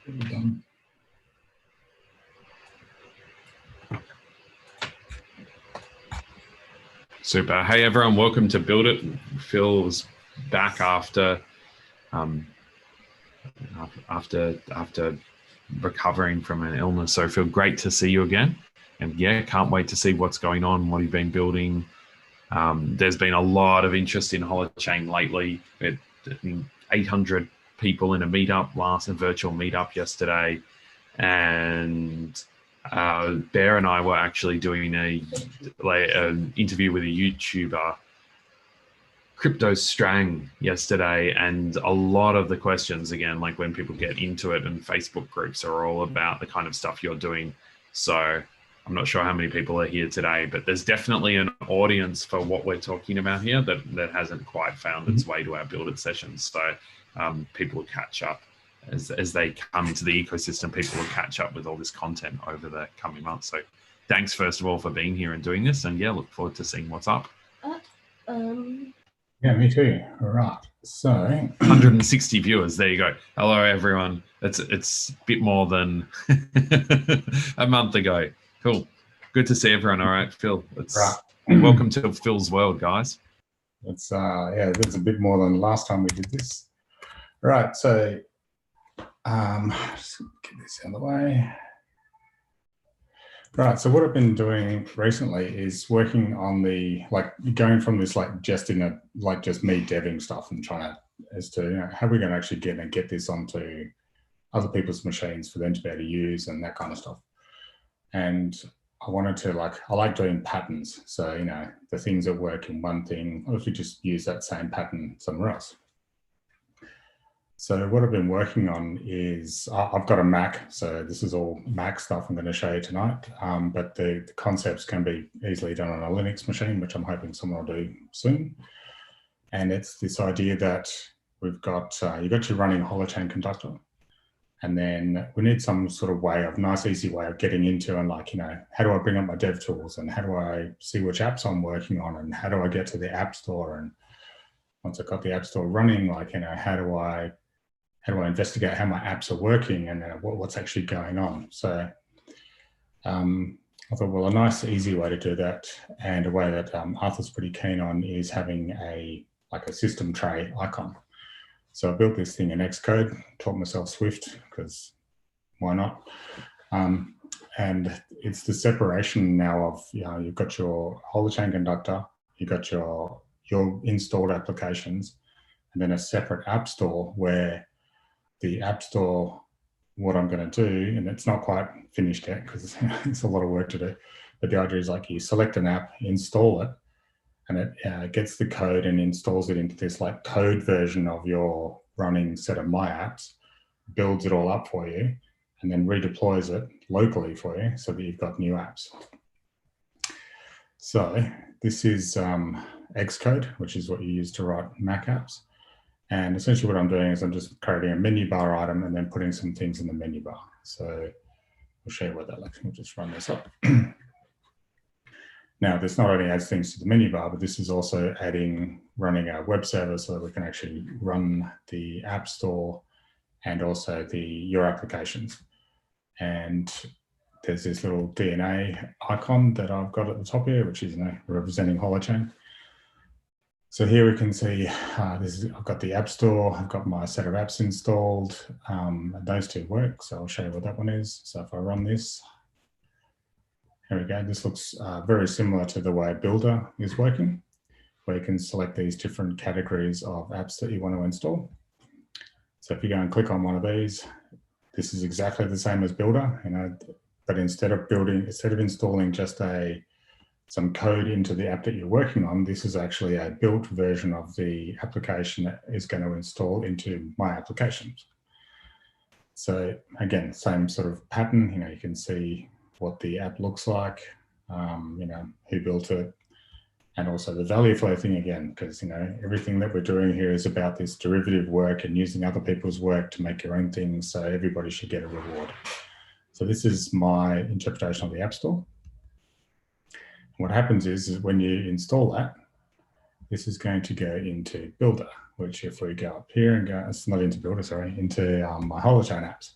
Done. Super. Hey everyone, welcome to Build It. Phil's back after recovering from an illness. So Phil, great to see you again. And yeah, can't wait to see what's going on, what you've been building. There's been a lot of interest in Holochain lately. 800 people in a meetup, a virtual meetup yesterday. And Bear and I were actually doing an interview with a YouTuber, 𝗔𝗯cie yesterday, and a lot of the questions, again, like when people get into it, and Facebook groups are all about the kind of stuff you're doing. So I'm not sure how many people are here today, but there's definitely an audience for what we're talking about here that hasn't quite found its way to our Build It sessions. So people will catch up. As they come into the ecosystem, people will catch up with all this content over the coming months. So thanks, first of all, for being here and doing this. And yeah, look forward to seeing what's up. Yeah, me too. All right. So 160 viewers. There you go. Hello, everyone. It's a bit more than a month ago. Cool. Good to see everyone. All right, Phil. Welcome to Phil's world, guys. It's yeah, that's a bit more than last time we did this. Right. So just get this out of the way. Right, so what I've been doing recently is working on going from this just me deving stuff and trying to, as to how we're going to actually get this onto other people's machines for them to be able to use and that kind of stuff. And I wanted to I like doing patterns. So, the things that work in one thing, or if we just use that same pattern somewhere else. So what I've been working on is, I've got a Mac, so this is all Mac stuff I'm going to show you tonight, but the concepts can be easily done on a Linux machine, which I'm hoping someone will do soon. And it's this idea that we've got, you've got your running Holochain conductor, and then we need some sort of nice, easy way of getting into and how do I bring up my dev tools, and how do I see which apps I'm working on, and how do I get to the App Store, and once I've got the App Store running, how do I investigate how my apps are working and what's actually going on. So I thought, well, a nice, easy way to do that, and a way that Arthur's pretty keen on, is having a system tray icon. So I built this thing in Xcode, taught myself Swift, because why not? And it's the separation now of, you've got your Holochain conductor, you've got your installed applications, and then a separate app store where the App Store, what I'm going to do, and it's not quite finished yet because it's a lot of work to do, but the idea is you select an app, install it, and it gets the code and installs it into this code version of your running set of my apps, builds it all up for you, and then redeploys it locally for you so that you've got new apps. So this is Xcode, which is what you use to write Mac apps. And essentially what I'm doing is I'm just creating a menu bar item and then putting some things in the menu bar. So I'll show you what that looks like. We'll just run this up. Now, this not only adds things to the menu bar, but this is also running a web server so that we can actually run the App Store and also your applications. And there's this little DNA icon that I've got at the top here, which is representing Holochain. So here we can see I've got the App Store, I've got my set of apps installed, those two work, so I'll show you what that one is. So if I run this, here we go, this looks very similar to the way Builder is working, where you can select these different categories of apps that you want to install. So if you go and click on one of these, this is exactly the same as Builder, but instead of installing just some code into the app that you're working on, this is actually a built version of the application that is going to install into my applications. So again, same sort of pattern, you can see what the app looks like, who built it, and also the value flow thing again, because everything that we're doing here is about this derivative work and using other people's work to make your own things, so everybody should get a reward. So this is my interpretation of the App Store. What happens is when you install that, this is going to go into Builder, which if we go up here and go, it's not into Builder, sorry, into my Holochain apps.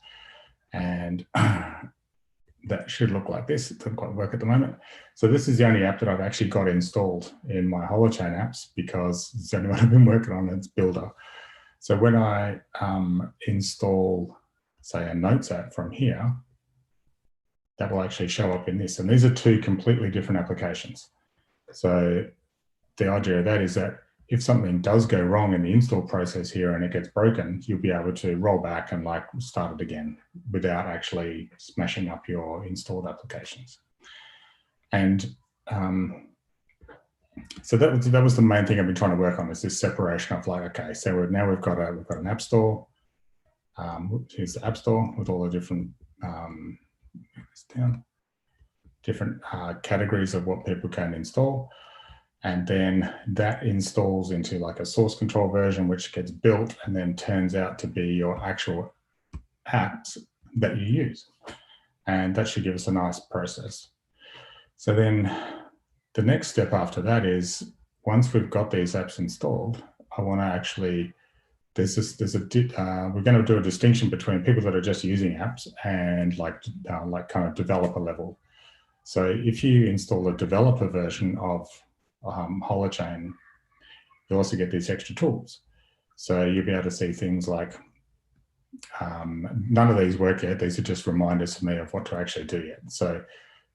And that should look like this. It doesn't quite work at the moment. So this is the only app that I've actually got installed in my Holochain apps because it's the only one I've been working on. It's Builder. So when I install, say, a Notes app from here, that will actually show up in this. And these are two completely different applications. So the idea of that is that if something does go wrong in the install process here and it gets broken, you'll be able to roll back and like start it again without actually smashing up your installed applications. And so that was the main thing I've been trying to work on, is this separation of like, okay, so now we've got an app store. Here's the app store with all the different different categories of what people can install. And then that installs into like a source control version, which gets built and then turns out to be your actual apps that you use. And that should give us a nice process. So then the next step after that is, once we've got these apps installed, I want to actually, we're going to do a distinction between people that are just using apps and like kind of developer level. So if you install a developer version of Holochain, you'll also get these extra tools. So you'll be able to see things like, none of these work yet. These are just reminders to me of what to actually do yet. So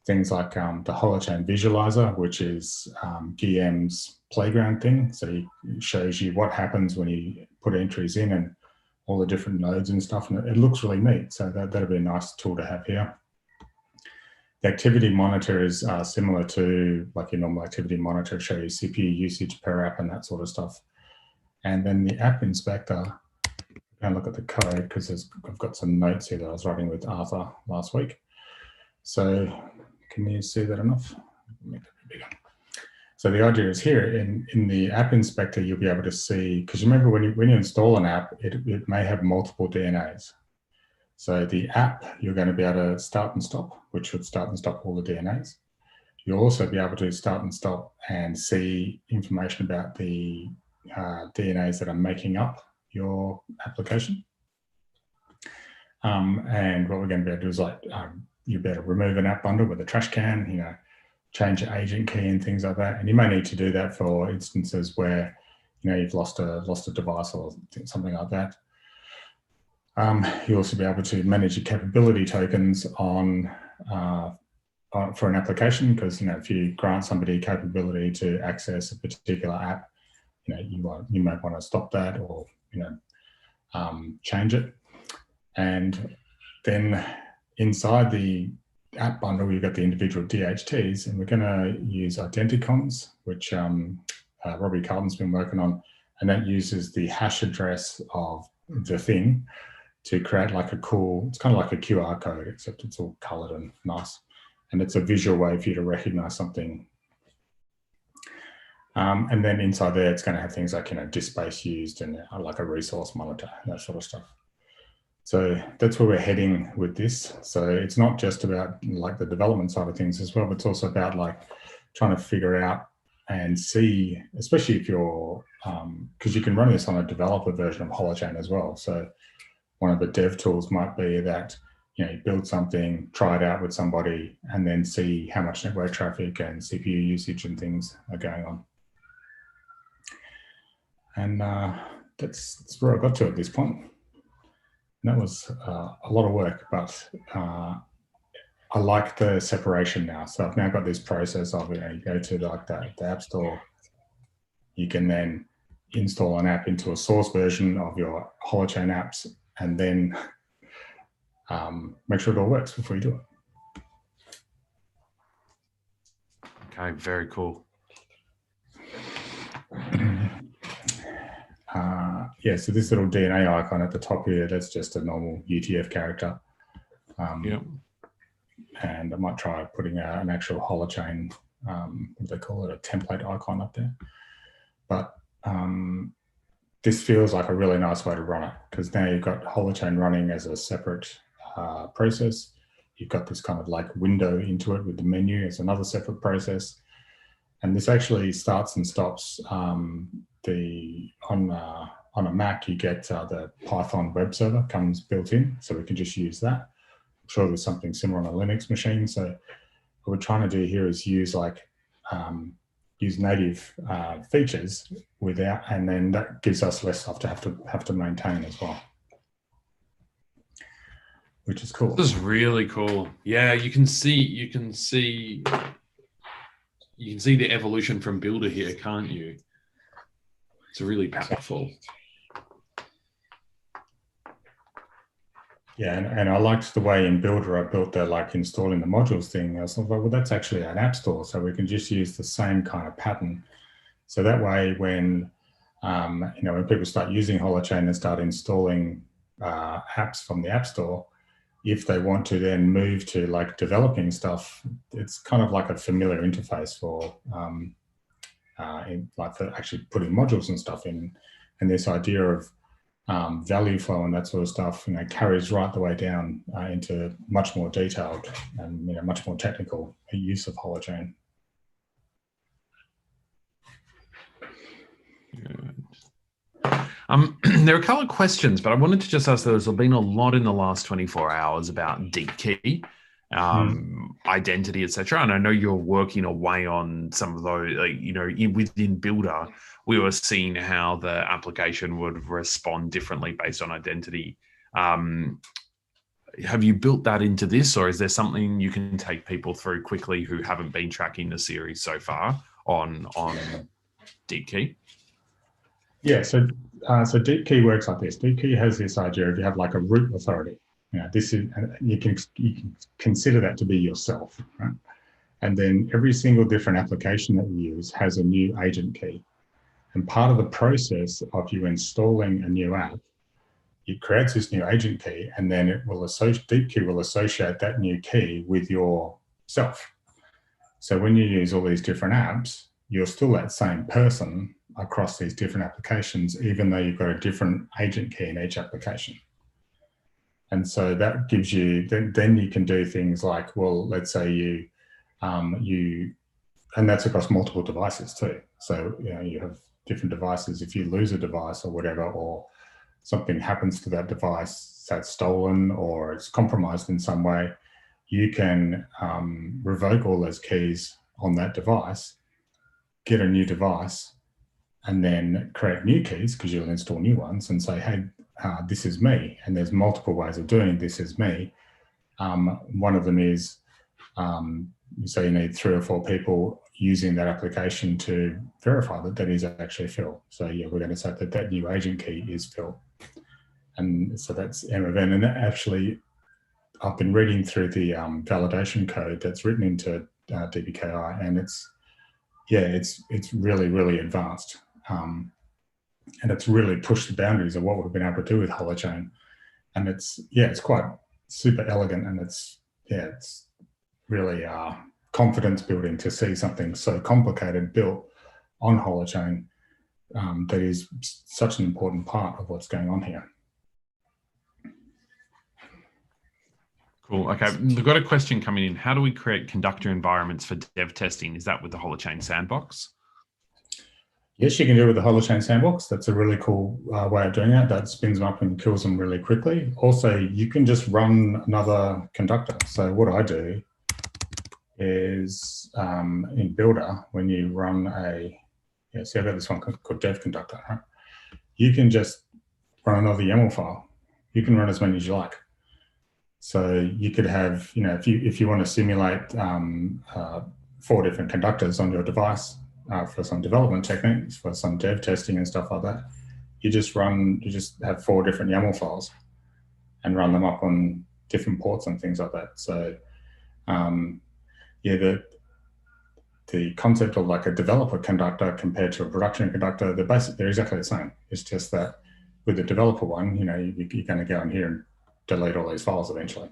things like the Holochain visualizer, which is 𝗔𝗯ance playground thing. So it shows you what happens when you put entries in and all the different nodes and stuff. And it looks really neat. So that'll be a nice tool to have here. The activity monitor is similar to like your normal activity monitor, show you CPU usage per app and that sort of stuff. And then the app inspector, and look at the code, because I've got some notes here that I was writing with Arthur last week. So can you see that enough? Make that a bit bigger. So the idea is here in the app inspector, you'll be able to see, because you remember when you install an app, it may have multiple DNAs. So the app, you're going to be able to start and stop, which would start and stop all the DNAs. You'll also be able to start and stop and see information about the DNAs that are making up your application. And what we're going to be able to do is like, you better remove an app bundle with a trash can, change your agent key and things like that. And you may need to do that for instances where, you've lost a device or something like that. You'll also be able to manage your capability tokens for an application, because if you grant somebody capability to access a particular app, you might want to stop that or change it. And then inside the app bundle, you've got the individual DHTs, and we're going to use identicons, which Robbie Carlton's been working on, and that uses the hash address of the thing to create like a cool, it's kind of like a QR code, except it's all colored and nice. And it's a visual way for you to recognize something. And then inside there, it's going to have things like, disk space used and like a resource monitor, that sort of stuff. So that's where we're heading with this. So it's not just about like the development side of things as well, but it's also about like trying to figure out and see, especially if you're, because you can run this on a developer version of Holochain as well. So one of the dev tools might be that, you build something, try it out with somebody, and then see how much network traffic and CPU usage and things are going on. And that's where I got to at this point. And that was a lot of work, but I like the separation now. So I've now got this process of, you go to like the App Store, you can then install an app into a source version of your Holochain apps, and then make sure it all works before you do it. Okay, very cool. Yeah, so this little DNA icon at the top here, that's just a normal UTF character. Yep. And I might try putting an actual Holochain, what do they call it, a template icon up there. But this feels like a really nice way to run it, because now you've got Holochain running as a separate process. You've got this kind of like window into it with the menu as another separate process. And this actually starts and stops on a Mac, you get the Python web server comes built in, so we can just use that. sure there's something similar on a Linux machine. So what we're trying to do here is use use native features without, and then that gives us less stuff to have to maintain as well, which is cool. This is really cool. Yeah, you can see the evolution from Builder here, can't you? It's really powerful. Yeah, and I liked the way in Builder I built the like installing the modules thing. I was like, well, that's actually an app store, so we can just use the same kind of pattern. So that way, when when people start using Holochain and start installing apps from the App Store, if they want to then move to like developing stuff, it's kind of like a familiar interface for for actually putting modules and stuff in. And this idea of value flow and that sort of stuff, carries right the way down into much more detailed and much more technical use of Holochain. There are a couple of questions, but I wanted to just ask, there's been a lot in the last 24 hours about deep key, identity, etc. And I know you're working away on some of those, within Builder, we were seeing how the application would respond differently based on identity. Have you built that into this, or is there something you can take people through quickly who haven't been tracking the series so far on deep key? Yeah, so deep key works like this. Deep key has this idea of you have like a root authority. This is, you can consider that to be yourself, right? And then every single different application that you use has a new agent key. And part of the process of you installing a new app, it creates this new agent key, and then it will deep key will associate that new key with yourself. So when you use all these different apps, you're still that same person across these different applications, even though you've got a different agent key in each application. And so that gives you, then you can do things like, well, let's say and that's across multiple devices too. So, you have different devices. If you lose a device or whatever, or something happens to that device, that's stolen or it's compromised in some way, you can revoke all those keys on that device, get a new device, and then create new keys, because you'll install new ones, and say, hey, this is me. And there's multiple ways of doing this is me. One of them is, so you need 3 or 4 people using that application to verify that that is actually Phil. So yeah, we're going to say that that new agent key is Phil. And so that's MFN. And that actually, I've been reading through the validation code that's written into DBKI, and it's really, really advanced. And it's really pushed the boundaries of what we've been able to do with Holochain. And it's quite super elegant, and it's really confidence building to see something so complicated built on Holochain that is such an important part of what's going on here. Cool. Okay, we've got a question coming in. How do we create conductor environments for dev testing? Is that with the Holochain sandbox? Yes, you can do it with the Holochain sandbox. That's a really cool way of doing that. That spins them up and kills them really quickly. Also, you can just run another conductor. So what I do is in Builder, when you run see, I've got this one called dev conductor, right? You can just run another YAML file. You can run as many as you like. So you could have, if you want to simulate 4 different conductors on your device for some development techniques, for some dev testing and stuff like that, you just have 4 different YAML files and run them up on different ports and things like that. So the concept of like a developer conductor compared to a production conductor, they're exactly the same. It's just that with the developer one, you're going to go in here and delete all these files eventually.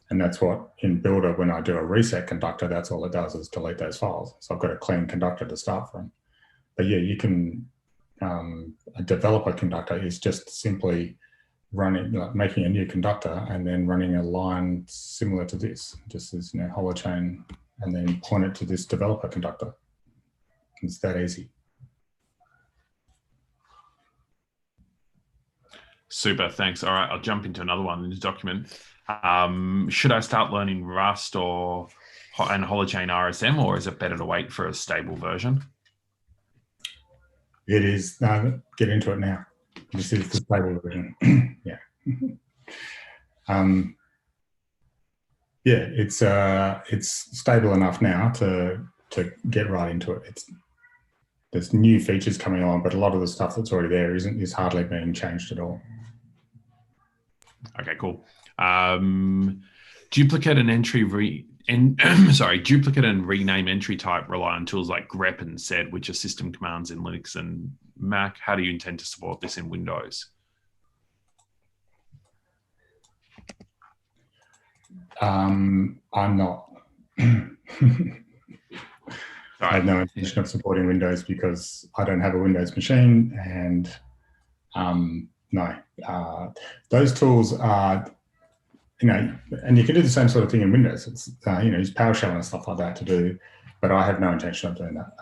And that's what in Builder, when I do a reset conductor, that's all it does is delete those files. So I've got a clean conductor to start from. But yeah, you can, a developer conductor is just simply making a new conductor and then running a line similar to this, just as Holochain, and then point it to this developer conductor. It's that easy. Super, thanks. All right, I'll jump into another one in the document. Should I start learning Rust and Holochain RSM, or is it better to wait for a stable version? It is. Get into it now. This is the stable version. Yeah. Yeah, it's stable enough now to get right into it. There's new features coming on, but a lot of the stuff that's already there is hardly being changed at all. Okay, cool. Duplicate and rename entry type rely on tools like grep and sed, which are system commands in Linux and Mac. How do you intend to support this in Windows? I'm not. I have no intention of supporting Windows because I don't have a Windows machine, and no, those tools are, and you can do the same sort of thing in Windows. It's use PowerShell and stuff like that to do, but I have no intention of doing that.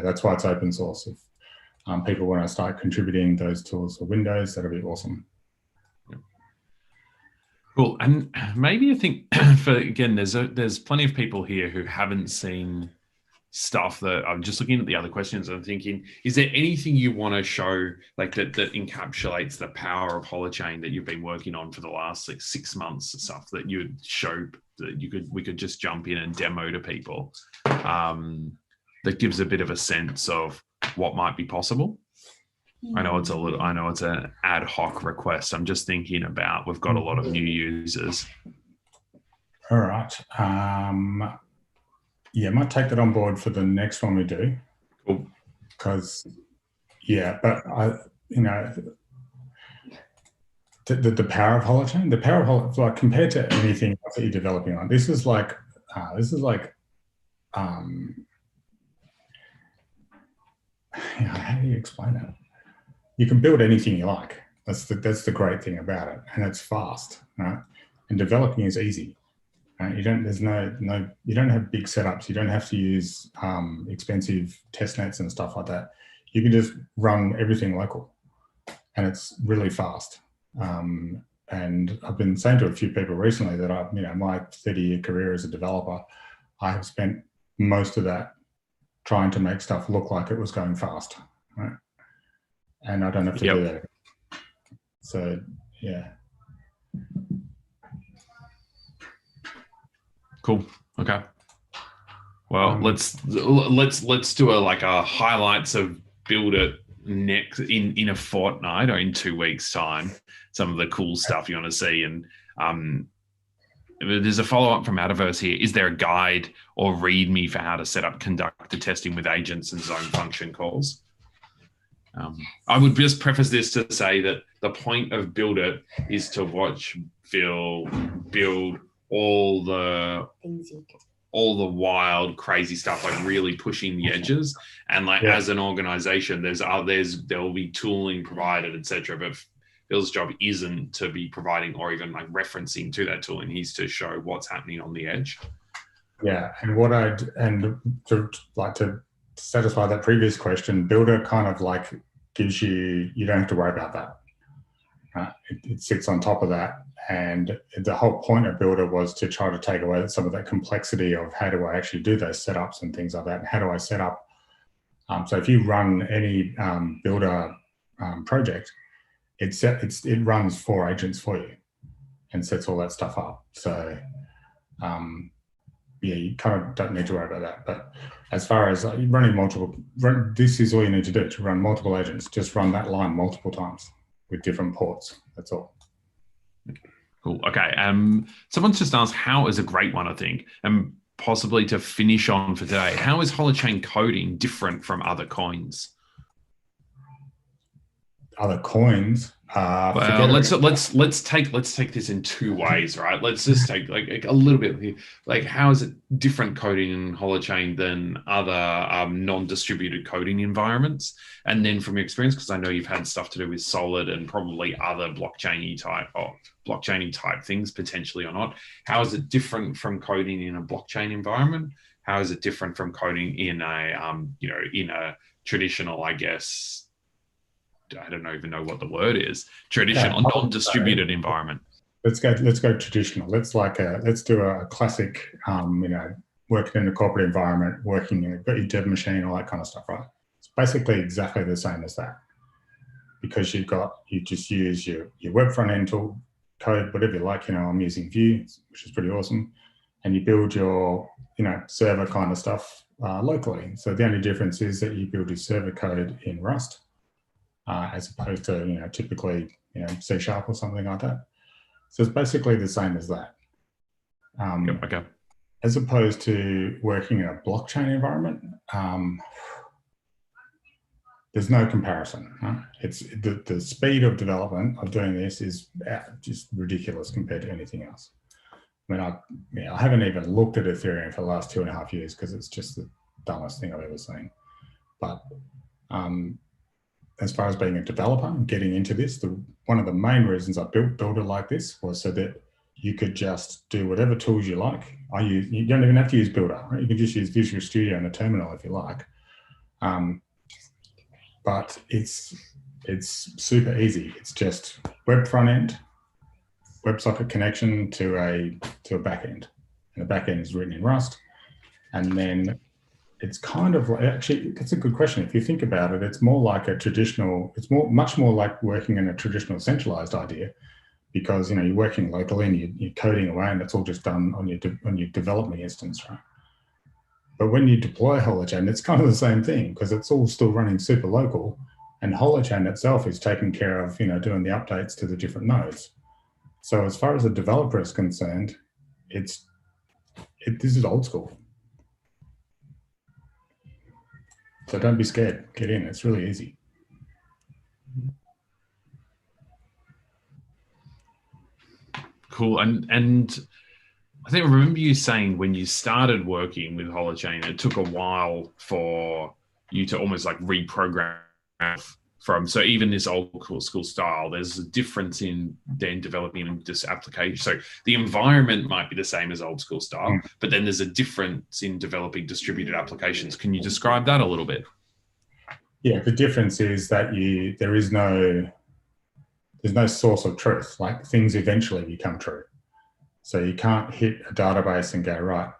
That's why it's open source. If people want to start contributing those tools for Windows, that'll be awesome. Cool. And maybe I think there's plenty of people here who haven't seen stuff that I'm just looking at the other questions and I'm thinking, is there anything you want to show like that encapsulates the power of Holochain that you've been working on for the last 6 months, stuff that you would show that we could just jump in and demo to people that gives a bit of a sense of what might be possible? I know it's an ad hoc request. I'm just thinking about, we've got a lot of new users. All right. Yeah, I might take that on board for the next one we do. Cool. Because, yeah, but the power of Holochain, like compared to anything else that you're developing on, this is like, how do you explain that? You can build anything you like. That's the great thing about it, and it's fast, right? And developing is easy. You don't have big setups. You don't have to use expensive test nets and stuff like that. You can just run everything local, and it's really fast. And I've been saying to a few people recently that my 30-year career as a developer, I have spent most of that trying to make stuff look like it was going fast, right? And I don't have to do that. So yeah. Cool. Okay. Well, let's do a highlights of Build It next in a fortnight or in 2 weeks' time. Some of the cool stuff you want to see, and there's a follow-up from Metaverse here. Is there a guide or README for how to set up conductor testing with agents and zone function calls? I would just preface this to say that the point of Build It is to watch Phil build all the wild, crazy stuff, like really pushing the edges. And as an organization, there will be tooling provided, etc. But Phil's job isn't to be providing or even like referencing to that tooling. He's to show what's happening on the edge. Yeah, and to satisfy that previous question, Builder kind of like gives you don't have to worry about that. It sits on top of that. And the whole point of Builder was to try to take away some of that complexity of how do I actually do those setups and things like that. And how do I set up? So if you run any Builder project, it runs 4 agents for you and sets all that stuff up. So yeah, you kind of don't need to worry about that. But as far as running this is all you need to do to run multiple agents. Just run that line multiple times with different ports. That's all. Cool. Okay. Someone's just asked, how is a great one, I think, and possibly to finish on for today. How is Holochain coding different from other coins? Other coins? Well, let's take this in 2 ways, right? Let's just take like a little bit here. Like, how is it different coding in Holochain than other non-distributed coding environments? And then from your experience, because I know you've had stuff to do with Solid and probably other blockchain-y type things potentially or not. How is it different from coding in a blockchain environment? How is it different from coding in a traditional, I guess, I don't even know what the word is, traditional non-distributed environment? let's go traditional. Let's do a classic, working in a corporate environment, working in got your dev machine, all that kind of stuff, right? It's basically exactly the same as that, because you just use your web front end tool code, whatever you like. I'm using Vue, which is pretty awesome, and you build your server kind of stuff locally. So the only difference is that you build your server code in Rust, as opposed to typically C# or something like that. So it's basically the same as that. Okay. As opposed to working in a blockchain environment, there's no comparison. Huh? It's the speed of development of doing this is just ridiculous compared to anything else. I mean, I haven't even looked at Ethereum for the last 2.5 years because it's just the dumbest thing I've ever seen. But as far as being a developer and getting into this, one of the main reasons I built it like this was so that you could just do whatever tools you like. You don't even have to use Builder, right? You can just use Visual Studio in the terminal if you like. But it's super easy. It's just web front end, WebSocket connection to a back end, and the back end is written in Rust. And then it's kind of actually, that's a good question. If you think about it, it's more like a traditional. It's much more like working in a traditional centralized idea, because you're working locally and you're coding away, and it's all just done on your development instance, right? But when you deploy Holochain, it's kind of the same thing, because it's all still running super local, and Holochain itself is taking care of doing the updates to the different nodes. So as far as the developer is concerned, this is old school. So don't be scared. Get in. It's really easy. Cool. And I think I remember you saying when you started working with Holochain, it took a while for you to almost like reprogram from. So even this old school style, there's a difference in then developing this application. So the environment might be the same as old school style, but then there's a difference in developing distributed applications. Can you describe that a little bit? Yeah, the difference is that there's no source of truth. Like, things eventually become true. So you can't hit a database and go, right,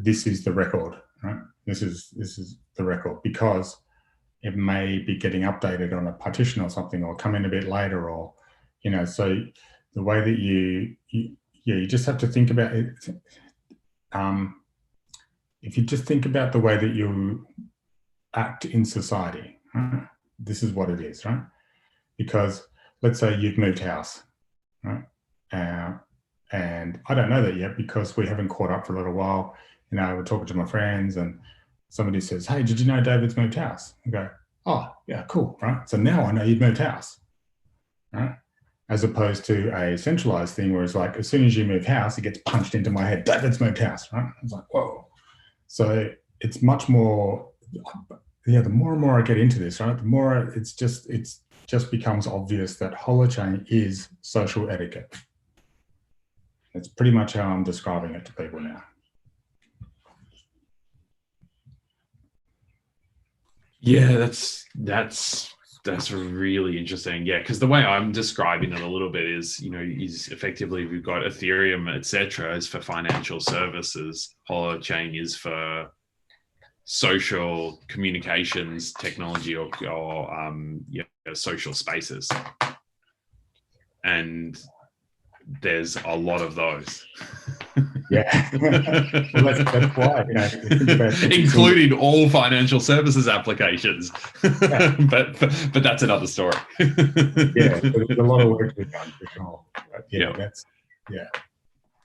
this is the record, right? This is the record, because it may be getting updated on a partition or something, or come in a bit later, or, so the way that you just have to think about it. If you just think about the way that you act in society, right? This is what it is, right? Because let's say you've moved house, right? And I don't know that yet, because we haven't caught up for a little while. We're talking to my friends, and somebody says, "Hey, did you know David's moved house?" I go, "Oh, yeah, cool," right? So now I know you've moved house, right? As opposed to a centralized thing where it's like, as soon as you move house, it gets punched into my head, "David's moved house," right? It's like, whoa. So it's much more, the more and more I get into this, right, the more it just becomes obvious that Holochain is social etiquette. It's pretty much how I'm describing it to people now. Yeah, that's really interesting. Yeah, because the way I'm describing it a little bit is, is effectively we've got Ethereum, etc., is for financial services. Holochain is for social communications technology, or social spaces, and there's a lot of those. Yeah, well, that's why, including all financial services applications. Yeah. but that's another story. Yeah, there's a lot of work to be done for sure.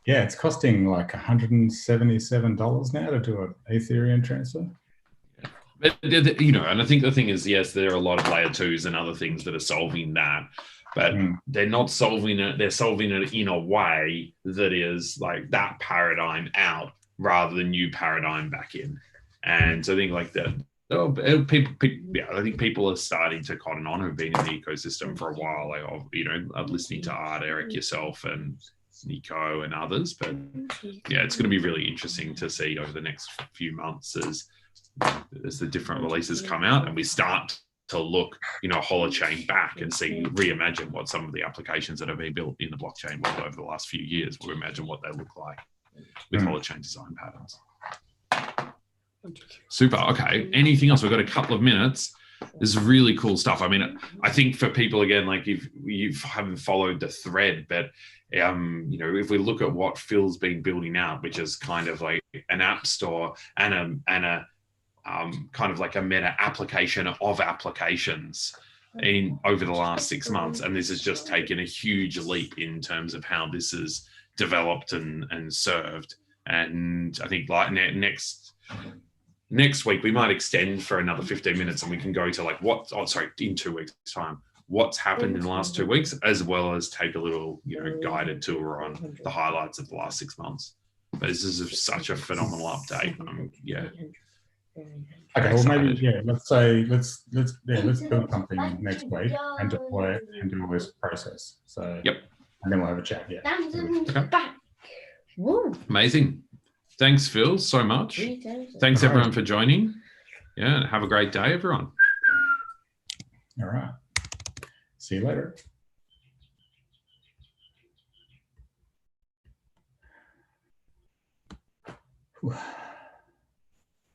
Yeah, it's costing like $177 now to do an Ethereum transfer. But, and I think the thing is, yes, there are a lot of layer 2s and other things that are solving that, but they're not solving it. They're solving it in a way that is like that paradigm out rather than new paradigm back in. And so I think like that, I think people are starting to cotton on, who've been in the ecosystem for a while. Like, listening to Art, Eric, yourself, and Nico and others. But yeah, it's going to be really interesting to see over the next few months as the different releases come out and we start to look, Holochain back and reimagine what some of the applications that have been built in the blockchain world over the last few years, we'll imagine what they look like with Holochain design patterns. Super. Okay. Anything else? We've got a couple of minutes. This is really cool stuff. I mean, I think for people, again, like you haven't followed the thread, but if we look at what Phil's been building out, which is kind of like an app store and a kind of like a meta application of applications over the last 6 months, and this has just taken a huge leap in terms of how this is developed and served. And I think like next week we might extend for another 15 minutes and we can go to like in 2 weeks time, what's happened in the last 2 weeks, as well as take a little guided tour on the highlights of the last 6 months. But this is such a phenomenal update. Okay, well maybe let's build something next week and deploy it and do all this process. So and then we'll have a chat. Okay. Amazing. Thanks, Phil, so much. Thanks, everyone, for joining. Yeah, have a great day, everyone. All right. See you later.